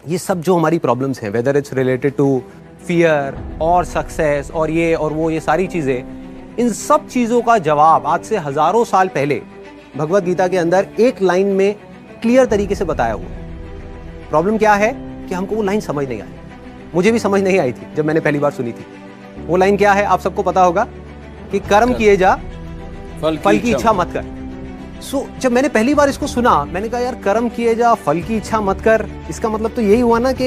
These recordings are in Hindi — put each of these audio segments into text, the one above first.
ये सब जो हमारी प्रॉब्लम्स हैं, whether it's related to fear और सक्सेस और ये और वो, ये सारी चीजें, इन सब चीजों का जवाब आज से हजारों साल पहले भगवत गीता के अंदर एक लाइन में क्लियर तरीके से बताया हुआ है। प्रॉब्लम क्या है कि हमको वो लाइन समझ नहीं आई। मुझे भी समझ नहीं आई थी जब मैंने पहली बार सुनी थी। वो लाइन क्या है आप सबको पता होगा कि कर्म किए जा, फल की इच्छा मत कर। जब मैंने पहली बार इसको सुना, मैंने कहा यार कर्म किए जा, फल की इच्छा मत कर, इसका मतलब तो यही हुआ ना कि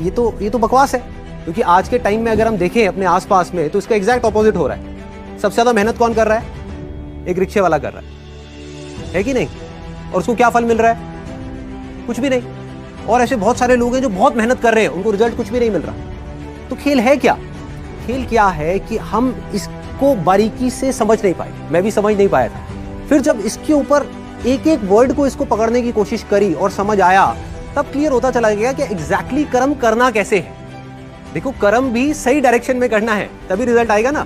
ये तो बकवास है। क्योंकि आज के टाइम में अगर हम देखें अपने आसपास में तो इसका एग्जैक्ट ऑपोजिट हो रहा है। सबसे ज्यादा मेहनत कौन कर रहा है? एक रिक्शे वाला कर रहा है कि नहीं? और उसको क्या फल मिल रहा है? कुछ भी नहीं। और ऐसे बहुत सारे लोग हैं जो बहुत मेहनत कर रहे हैं, उनको रिजल्ट कुछ भी नहीं मिल रहा। तो खेल है क्या? खेल क्या है कि हम इसको बारीकी से समझ नहीं पाए। मैं भी समझ नहीं पाया था। फिर जब इसके ऊपर एक एक वर्ड को इसको पकड़ने की कोशिश करी और समझ आया, तब क्लियर होता चला गया कि एग्जैक्टली कर्म करना कैसे है। देखो, कर्म भी सही डायरेक्शन में करना है, तभी रिजल्ट आएगा ना।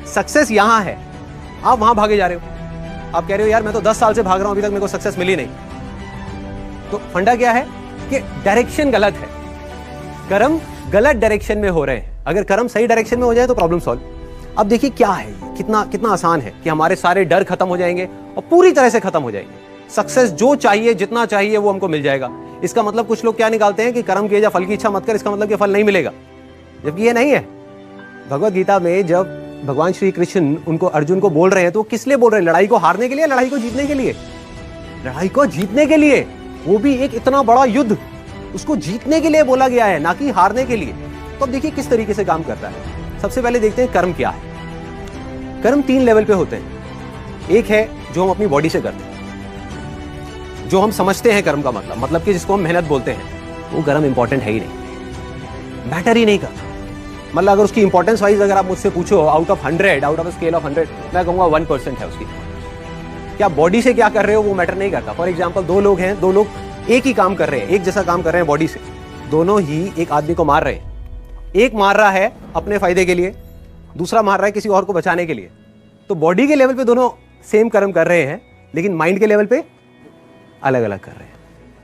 सक्सेस यहां है, आप वहां भागे जा रहे हो। आप कह रहे हो यार मैं तो 10 साल से भाग रहा हूं, अभी तक मेरे को सक्सेस मिली नहीं। तो फंडा क्या है कि डायरेक्शन गलत है। कर्म गलत डायरेक्शन में हो रहे हैं। अगर कर्म सही डायरेक्शन में हो जाए तो प्रॉब्लम सॉल्व। अब देखिए क्या है, कितना आसान है कि हमारे सारे डर खत्म हो जाएंगे और पूरी तरह से खत्म हो जाएंगे। सक्सेस जो चाहिए, जितना चाहिए वो हमको मिल जाएगा। इसका मतलब कुछ लोग क्या निकालते हैं कि कर्म किए जा, फल की इच्छा मत कर, इसका मतलब कि फल नहीं मिलेगा, जबकि ये नहीं है। भगवत गीता में जब भगवान श्री कृष्ण उनको अर्जुन को बोल रहे हैं तो किस लिए बोल रहे हैं? लड़ाई को हारने के लिए, लड़ाई को जीतने के लिए? लड़ाई को जीतने के लिए, वो भी एक इतना बड़ा युद्ध, उसको जीतने के लिए बोला गया है, ना कि हारने के लिए। तो अब देखिए किस तरीके से काम करता है। सबसे पहले देखते हैं कर्म क्या है। कर्म 3 लेवल पे होते हैं। एक है जो हम अपनी बॉडी से करते हैं, जो हम समझते हैं कर्म का मतलब कि जिसको हम मेहनत बोलते हैं, वो कर्म इंपॉर्टेंट है ही नहीं, मैटर ही नहीं करता। मतलब अगर उसकी इंपॉर्टेंस वाइज अगर आप मुझसे पूछो out of 100, out of scale of 100, मैं कहूंगा 1% है उसकी। क्या बॉडी से क्या कर रहे हो वो मैटर नहीं करता। फॉर एग्जाम्पल, 2 लोग हैं, 2 लोग एक ही काम कर रहे हैं, एक जैसा काम कर रहे हैं बॉडी से, दोनों ही एक आदमी को मार रहे हैं। एक मार रहा है अपने फायदे के लिए, दूसरा मार रहा है किसी और को बचाने के लिए। तो बॉडी के लेवल पे दोनों सेम कर्म कर रहे हैं, लेकिन माइंड के लेवल पे अलग अलग कर रहे हैं।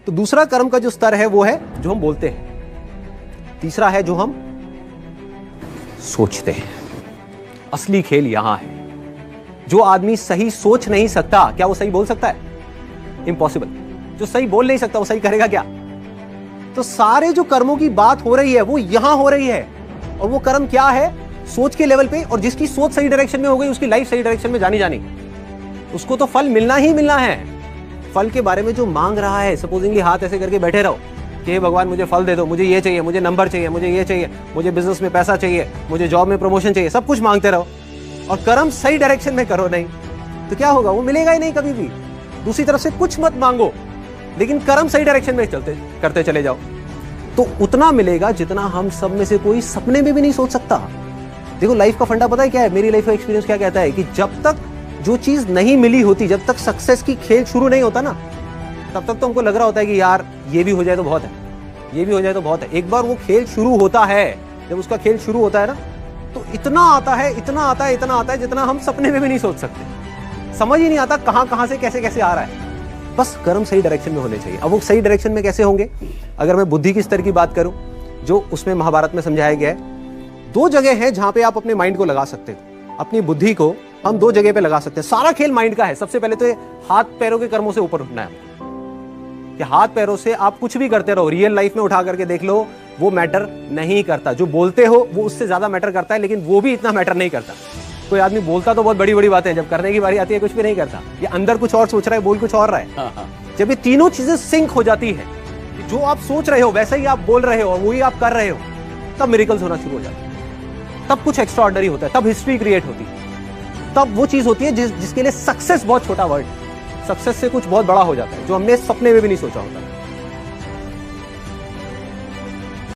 तो दूसरा कर्म का जो स्तर है वो है जो हम बोलते हैं। तीसरा है जो हम सोचते हैं। असली खेल यहां है। जो आदमी सही सोच नहीं सकता, क्या वो सही बोल सकता है? इम्पॉसिबल। जो सही बोल नहीं सकता वो सही करेगा क्या? तो सारे जो कर्मों की बात हो रही है वो यहां हो रही है। और वो कर्म क्या है? सोच के लेवल पे। और जिसकी सोच सही डायरेक्शन में हो गई, उसकी लाइफ सही डायरेक्शन में जानी, उसको तो फल मिलना ही मिलना है। फल के बारे में जो मांग रहा है, सपोजिंगली हाथ ऐसे करके बैठे रहो कि हे भगवान मुझे फल दे दो, मुझे ये चाहिए, मुझे नंबर चाहिए, मुझे ये चाहिए, मुझे बिजनेस में पैसा चाहिए, मुझे जॉब में प्रमोशन चाहिए, सब कुछ मांगते रहो और कर्म सही डायरेक्शन में करो नहीं, तो क्या होगा? वो मिलेगा ही नहीं कभी भी। दूसरी तरफ से कुछ मत मांगो, लेकिन कर्म सही डायरेक्शन में करते चले जाओ, तो उतना मिलेगा जितना हम सब में से कोई सपने में भी नहीं सोच सकता। देखो, लाइफ का फंडा पता है क्या है? मेरी लाइफ का एक्सपीरियंस क्या कहता है कि जब तक जो चीज नहीं मिली होती, जब तक सक्सेस की खेल शुरू नहीं होता ना, तब तक तो हमको लग रहा होता है कि यार ये भी हो जाए तो बहुत है, ये भी हो जाए तो बहुत है। एक बार वो खेल शुरू होता है, जब उसका खेल शुरू होता है ना, तो इतना आता है, इतना आता है, इतना आता है जितना हम सपने में भी नहीं सोच सकते। समझ ही नहीं आता कहां से कैसे कैसे आ रहा है। बस कर्म सही डायरेक्शन में होने चाहिए। अब वो सही डायरेक्शन में कैसे होंगे? अगर मैं बुद्धि की स्तर की बात करूं, जो उसमें महाभारत में समझाया गया है, 2 जगह है जहां पे आप अपने माइंड को लगा सकते हो। अपनी बुद्धि को हम 2 जगह पे लगा सकते हैं। सारा खेल माइंड का है। सबसे पहले तो हाथ पैरों के कर्मों से ऊपर उठना है कि हाथ पैरों से आप कुछ भी करते रहो, रियल लाइफ में उठा करके देख लो, वो मैटर नहीं करता। जो बोलते हो वो उससे ज्यादा मैटर करता है, लेकिन वो भी इतना मैटर नहीं करता। कोई आदमी बोलता तो बहुत बड़ी बड़ी बातें, जब करने की बारी आती है कुछ भी नहीं करता। ये अंदर कुछ और सोच रहा है, बोल कुछ और रहा है। जब ये तीनों चीजें सिंक हो जाती है, जो आप सोच रहे हो वैसे ही आप बोल रहे हो और वही आप कर रहे हो, तब मिरेकल्स होना शुरू हो जाते हैं। तब कुछ एक्स्ट्राऑर्डिनरी होता है, तब हिस्ट्री क्रिएट होती है, तब वो चीज होती है जिसके लिए सक्सेस बहुत छोटा वर्ड, सक्सेस से कुछ बहुत बड़ा हो जाता है जो हमने सपने में भी नहीं सोचा होता।